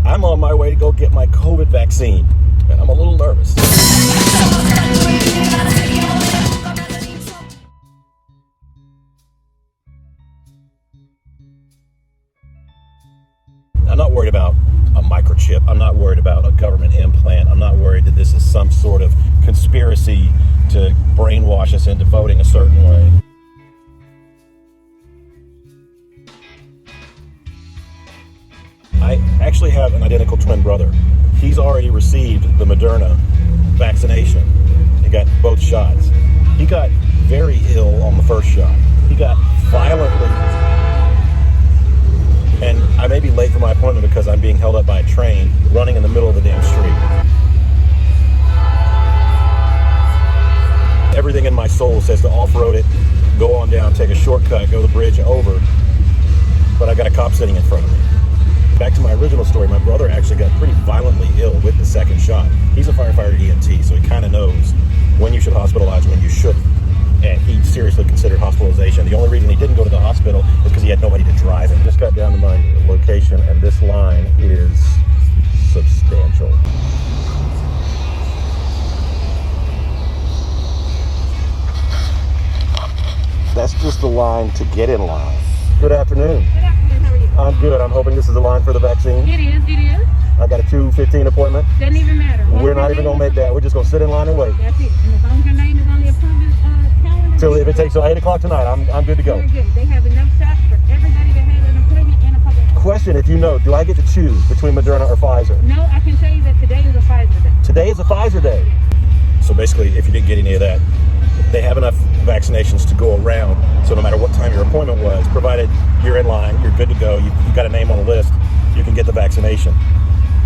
I'm on my way to go get my COVID vaccine, and I'm a little nervous. I'm not worried about a microchip. I'm not worried about a government implant. I'm not worried that this is some sort of conspiracy to brainwash us into voting a certain way. I actually have an identical twin brother. He's already received the Moderna vaccination. He got both shots. He got very ill on the first shot. He got violently, and I may be late for my appointment because I'm being held up by a train running in the middle of the damn street. Everything in my soul says to off-road it, go on down, take a shortcut, go the bridge over, but I got a cop sitting in front of me. Back to my original story, my brother actually got pretty violently ill with the second shot. He's a firefighter EMT, so he kind of knows when you should hospitalize and when you shouldn't. And he seriously considered hospitalization. The only reason he didn't go to the hospital is because he had nobody to drive him. Just got down to my location, and this line is substantial. That's just the line to get in line. Good afternoon. Good afternoon, how are you? I'm good. I'm hoping this is the line for the vaccine. It is. I got a 2:15 appointment. Doesn't even matter. We're not even going to make that. We're just going to sit in line and wait. That's it. And as long as your name is on the appointment calendar. So if it takes till 8 o'clock tonight, I'm good to go. You're good. They have enough shots for everybody that has an appointment and a public. Question, if you know, do I get to choose between Moderna or Pfizer? No, I can tell you that today is a Pfizer day. Today is a Pfizer day. So basically, if you didn't get any of that, they have enough vaccinations to go around. So no matter what time your appointment was, provided you're in line, you're good to go, you've got a name on the list, you can get the vaccination.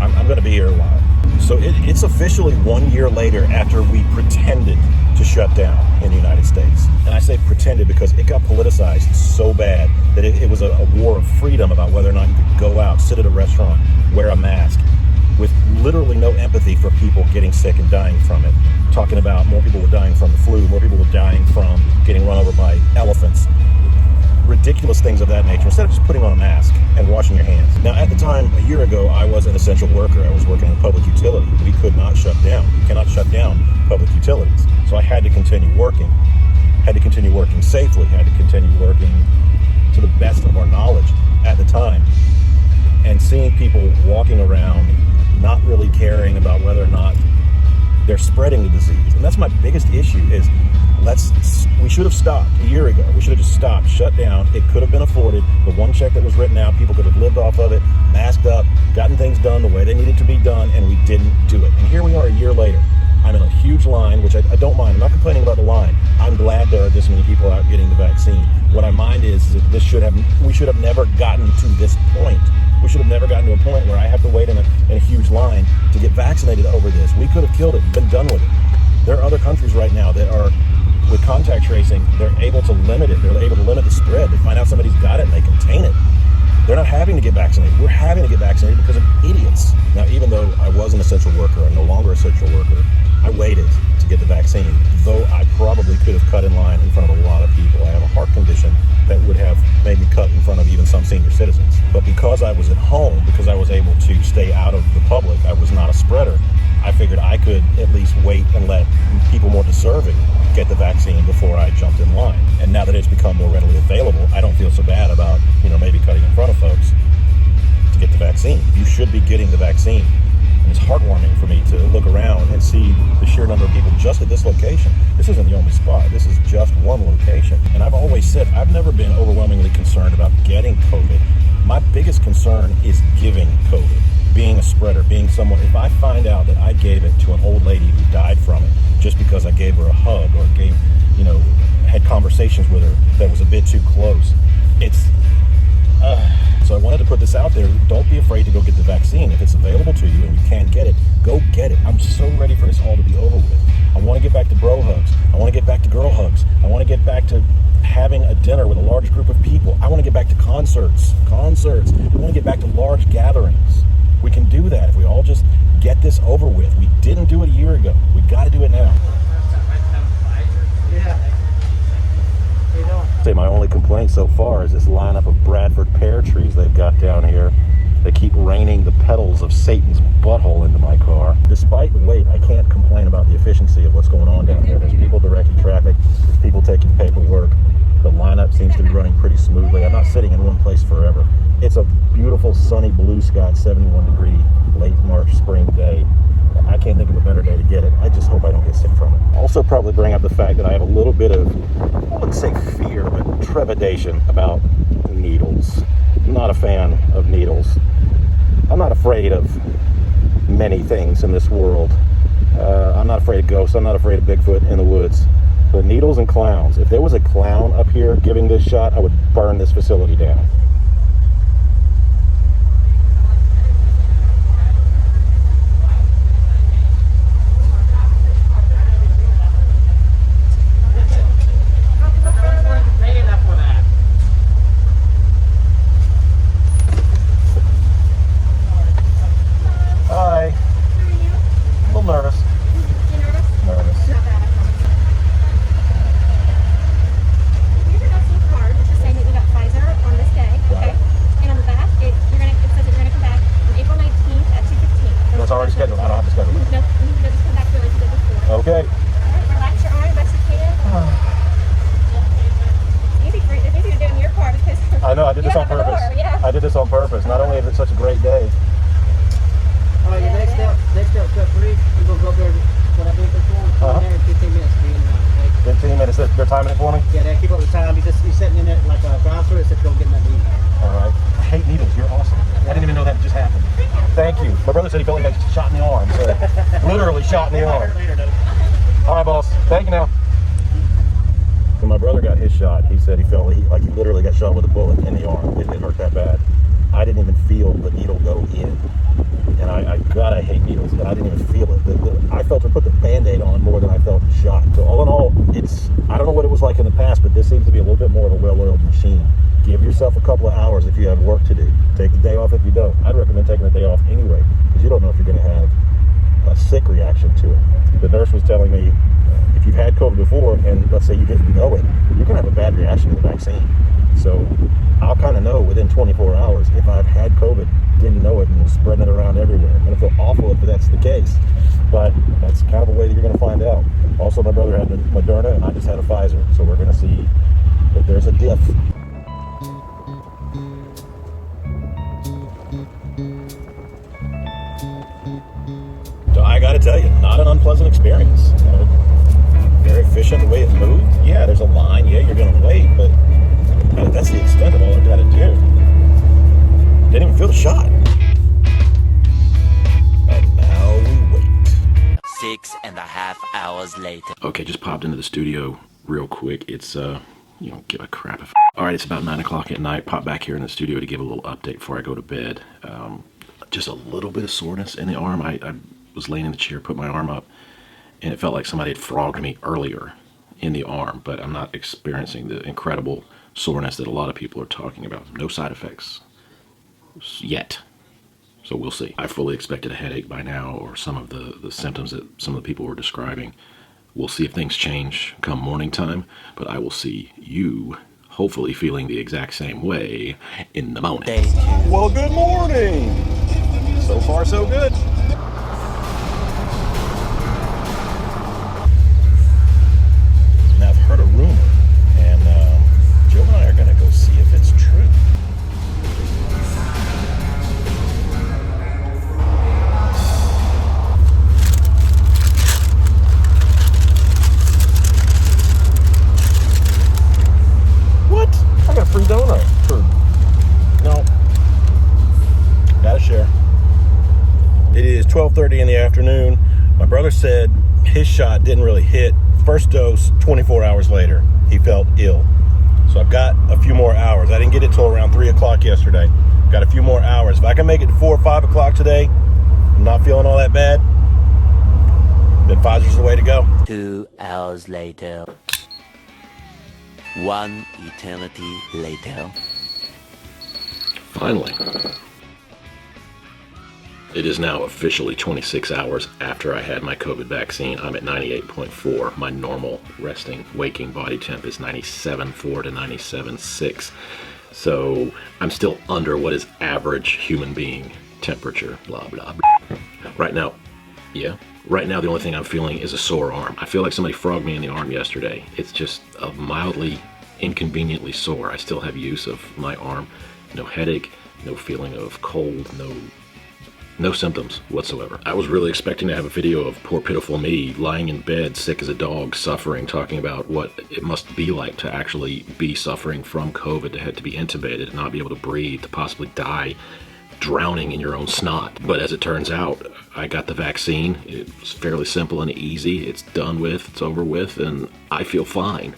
I'm going to be here a while. So it's officially 1 year later after we pretended to shut down in the United States. And I say pretended because it got politicized so bad that it was a war of freedom about whether or not you could go out, sit at a restaurant, wear a mask, with literally no empathy for people getting sick and dying from it. Talking about more people were dying from the flu, more people were dying from getting run over by elephants. Ridiculous things of that nature, instead of just putting on a mask and washing your hands. Now, at the time, a year ago, I was an essential worker. I was working in public utility. We could not shut down. You cannot shut down public utilities. So I had to continue working. Had to continue working safely. Had to continue working to the best of our knowledge at the time. And seeing people walking around not really caring about whether or not they're spreading the disease. And that's my biggest issue is we should have stopped a year ago. We should have just stopped, shut down. It could have been afforded. The one check that was written out, people could have lived off of it, masked up, gotten things done the way they needed to be done, and we didn't do it. And here we are a year later. I'm in a huge line, which I don't mind. I'm not complaining about the line. I'm glad there are this many people out getting the vaccine. What I mind is that we should have never gotten to this point. We should have never gotten to a point where I have to wait in a huge line to get vaccinated over this. We could have killed it, been done with it. There are other countries right now that are, with contact tracing, they're able to limit it. They're able to limit the spread. They find out somebody's got it and they contain it. They're not having to get vaccinated. We're having to get vaccinated because of idiots. Now, even though I was an essential worker, I'm no longer an essential worker, I waited to get the vaccine, though I probably could have cut in line in front of a lot of people. I have a heart condition that would have made me cut in front of even some senior citizens. But because I was at home, because I was able to stay out of the public, I was not a spreader, I figured I could at least wait and let people more deserving get the vaccine before I jumped in line. And now that it's become more readily available, I don't feel so bad about, maybe cutting in front of folks to get the vaccine. You should be getting the vaccine. And it's heartwarming for me to look around and see the sheer number of people just at this location. This isn't the only spot. This is just one location. And I've always said I've never been overwhelmingly concerned about getting COVID. My biggest concern is giving COVID, being a spreader, being someone. If I find out that I gave it to an old lady who died from it just because I gave her a hug or had conversations with her that was a bit too close, so I wanted to put this out there. Don't be afraid to go get the vaccine. If it's available to you and you can't get it, go get it. I'm so ready for this all to be over with. I want to get back to bro hugs. I want to get back to girl hugs. I want to get back to having a dinner with a large group of people. I want to get back to concerts. I want to get back to large gatherings. We can do that if we all just get this over with. We didn't do it a year ago. We got to do it now. Say my only complaint so far is this lineup of Bradford pear trees they've got down here. They keep raining the petals of Satan's butthole into my car. Despite the wait, I can't complain about the efficiency of what's going on down there. There's people directing traffic, there's people taking paperwork. The lineup seems to be running pretty smoothly. I'm not sitting in one place forever. It's a beautiful, sunny, blue sky, 71-degree, late March spring day. I can't think of a better day to get it. I just hope I don't get sick from it. Also probably bring up the fact that I have a little bit of, I wouldn't say fear, but trepidation about needles. I'm not a fan of needles. I'm not afraid of many things in this world. I'm not afraid of ghosts. I'm not afraid of Bigfoot in the woods. But needles and clowns. If there was a clown up here giving this shot, I would burn this facility down. Okay. Relax your arm best you can. Maybe you're doing your part because I know, I did this on purpose. Yeah. I did this on purpose. Not only is it such a great day. All right, your next step, step 3, you're going to go up there when I make this one. There in 15 minutes. 15 minutes. They're timing it for me? Yeah, they keep up the time. You're sitting in there like a bouncer. It's just going to get that needle. All right. I hate needles. You're awesome. I didn't even know that just happened. Thank you. My brother said he felt like I got shot in the arm. So literally shot in the arm. All right, boss. Thank you now. When my brother got his shot, he said he felt like he literally got shot with a bullet in the arm. It hurt that bad. I didn't even feel the needle go in. And I hate needles, and I didn't even feel it. I felt her put the Band-Aid on more than I felt the shot. So all in all, I don't know what it was like in the past, but this seems to be a little bit more of a well-oiled machine. Give yourself a couple of hours if you have work to do. Take the day off if you don't. I'd recommend taking the day off anyway, because you don't know if you're going to have a sick reaction to it. The nurse was telling me, if you've had COVID before, and let's say you didn't know it, you're going to have a bad reaction to the vaccine. So I'll kind of know within 24 hours if I've had COVID, didn't know it, and was spreading it around everywhere. I'm going to feel awful if that's the case, but that's kind of a way that you're going to find out. Also, my brother had Moderna, and I just had a Pfizer, so we're going to see if there's a diff. So I got to tell you, not an unpleasant experience. Very efficient the way it moved. Yeah, there's a line. Yeah, you're going to wait, but that's the extent of all I've got to do. Didn't even feel the shot. And now we wait. 6.5 hours later. Okay, just popped into the studio real quick. It's, you don't give a crap if... Alright, it's about 9 o'clock at night. Pop back here in the studio to give a little update before I go to bed. Just a little bit of soreness in the arm. I was laying in the chair, put my arm up, and it felt like somebody had frogged me earlier in the arm, but I'm not experiencing the incredible soreness that a lot of people are talking about. No side effects yet, so we'll see. I fully expected a headache by now, or some of the symptoms that some of the people were describing. We'll see if things change come morning time, but I will see you hopefully feeling the exact same way in the morning. Well, good morning. So far, so good. Now, I've heard a rumor, and Joe and I are going to go see if it's true. What? I got a free donut. No. Gotta share. It is 12:30 in the afternoon. My brother said his shot didn't really hit. First dose, 24 hours later, he felt ill. So I've got a few more hours. I didn't get it till around 3 o'clock yesterday. Got a few more hours. If I can make it to 4 or 5 o'clock today, I'm not feeling all that bad, then Pfizer's the way to go. 2 hours later. 1 eternity later. Finally. It is now officially 26 hours after I had my COVID vaccine. I'm at 98.4. My normal resting, waking body temp is 97.4 to 97.6. So I'm still under what is average human being temperature, blah, blah, blah. Right now, right now the only thing I'm feeling is a sore arm. I feel like somebody frogged me in the arm yesterday. It's just a mildly, inconveniently sore. I still have use of my arm. No headache, no feeling of cold, no symptoms whatsoever. I was really expecting to have a video of poor pitiful me lying in bed, sick as a dog, suffering, talking about what it must be like to actually be suffering from COVID, to have to be intubated, to not be able to breathe, to possibly die drowning in your own snot. But as it turns out, I got the vaccine. It was fairly simple and easy. It's done with, it's over with, and I feel fine.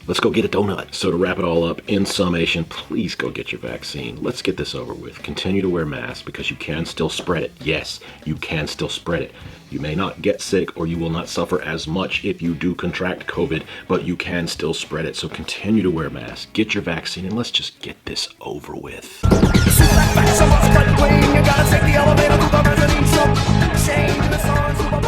Let's go get a donut. So to wrap it all up, in summation, please go get your vaccine. Let's get this over with. Continue to wear masks because you can still spread it. Yes, you can still spread it. You may not get sick or you will not suffer as much if you do contract COVID, but you can still spread it. So continue to wear masks, get your vaccine, and let's just get this over with. You gotta take the elevator to the residential. Change in the sun, super